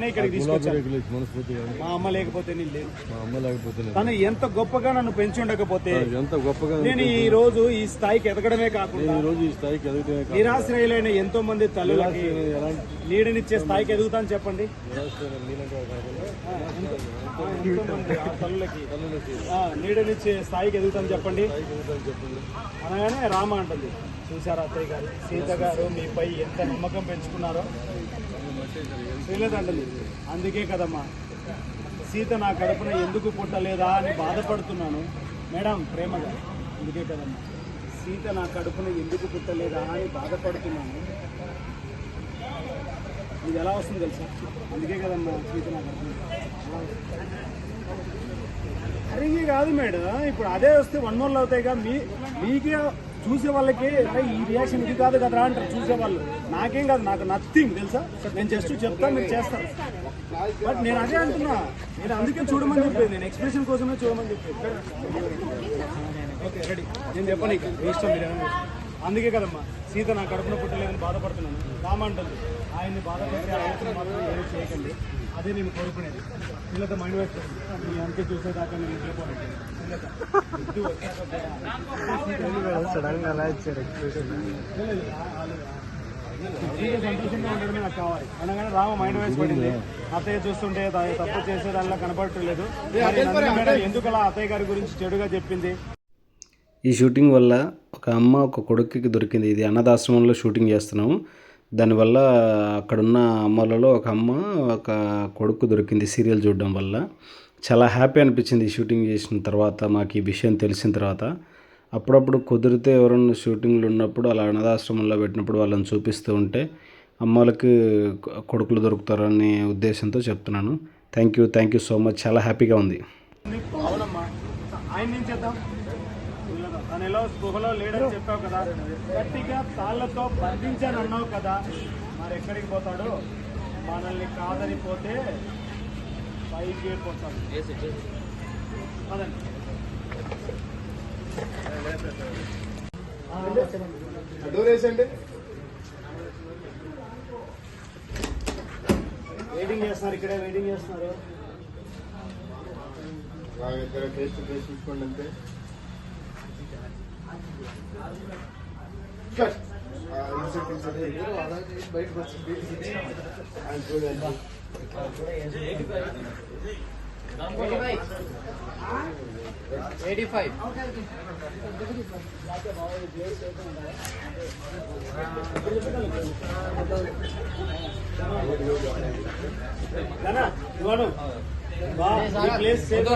ఇక్కడికి తీసుకొచ్చాను. మా అమ్మ లేకపోతే తను ఎంత గొప్పగా నన్ను పెంచి ఉండకపోతే నేను ఈ రోజు ఈ స్థాయికి ఎదగడమే కాకుండా నిరాశ్రయులైన ఎంతో మంది తల్లులకి నీడనిచ్చే స్థాయికి ఎదుగుతాను చెప్పండి. తల్లులకి నీడనిచ్చే స్థాయికి ఎదుగుతాను చెప్పండి అనగానే రామ అంటుంది, చూసారా అత్తయ్య గారు, సీత గారు మీపై ఎంత నమ్మకం పెంచుకున్నారో తెలియదంటది. అందుకే కదమ్మా సీత నా కడుపున ఎందుకు పుట్టలేదా అని బాధపడుతున్నాను మేడం, ప్రేమగా. అందుకే కదమ్మా సీత నా కడుపున ఎందుకు పుట్టలేదా అని బాధపడుతున్నాను. ఇది ఎలా వస్తుంది తెలుసా? అందుకే కదమ్మా సీత నా కడుపున అరిగి కాదు మేడం. ఇప్పుడు అదే వస్తే 1 more అవుతాయిగా. మీకే చూసే వాళ్ళకి ఈ రియాక్షన్ ఇది కాదు కదరా అంటారు చూసేవాళ్ళు. నాకేం కాదు, నాకు నథింగ్ తెలుసా. నేను జస్ట్ చెప్తాను, మీరు చేస్తారు. బట్ నేను అదే అంటున్నా, నేను అందుకే చూడమని చెప్పేది, నేను ఎక్స్ప్రెషన్ కోసమే చూడమని చెప్పేది. ఓకే రెడీ, నేను చెప్పను ఇక మీ ఇష్టం మీరు. అందుకే కదమ్మా సీత నా కడుపున పుట్టలేదని బాధపడుతున్నాను. రామంటుంది ఆయన్ని బాధపడితే ఆయనతో మాత్రం ఏమి చేయకండి, అదే నేను కోరుకునేది. పిల్లతో మైండ్ వేస్ట్ మీ అంతే చూసేదాకా నేను ఇంట్లో సంతోషంగా ఉండడమే నాకు కావాలి అనగానే రామ మైండ్ వేసి పడింది. అత్తయ్య చూస్తుంటే తప్పు చేసేదానిలా కనపడట్లేదు. ఎందుకు అలా అత్తయ్య గారి గురించి చెడుగా చెప్పింది? ఈ షూటింగ్ వల్ల ఒక అమ్మ ఒక కొడుకుకి దొరికింది. ఇది అనాథాశ్రమంలో షూటింగ్ చేస్తున్నాము. దానివల్ల అక్కడున్న అమ్మలలో ఒక అమ్మ ఒక కొడుకు దొరికింది సీరియల్ చూడడం వల్ల. చాలా హ్యాపీ అనిపించింది ఈ షూటింగ్ చేసిన తర్వాత. మాకు ఈ విషయం తెలిసిన తర్వాత అప్పుడప్పుడు కుదిరితే ఎవరైనా షూటింగ్లు ఉన్నప్పుడు అలా అనాథాశ్రమంలో పెట్టినప్పుడు వాళ్ళని చూపిస్తూ ఉంటే అమ్మలకి కొడుకులు దొరుకుతారనే ఉద్దేశంతో చెప్తున్నాను. Thank you so much. చాలా హ్యాపీగా ఉంది. అవునమ్మా, ఆయన ఏం చేద్దాం, తను ఎలా స్పృహలో లేడని చెప్పావు కదా, గట్టిగా తాళ్లతో బంధించాను అన్నావు కదా, మరి ఎక్కడికి పోతాడు? మనల్ని కాదని పోతే పైకి పోతాడు. వెయిటింగ్ చేస్తున్నారు, ఇక్కడే వెయిటింగ్ చేస్తున్నారు. ఫేస్ టు ఫేస్ చూసుకోండి అంతే. బయటకు వచ్చింది 85. Place safe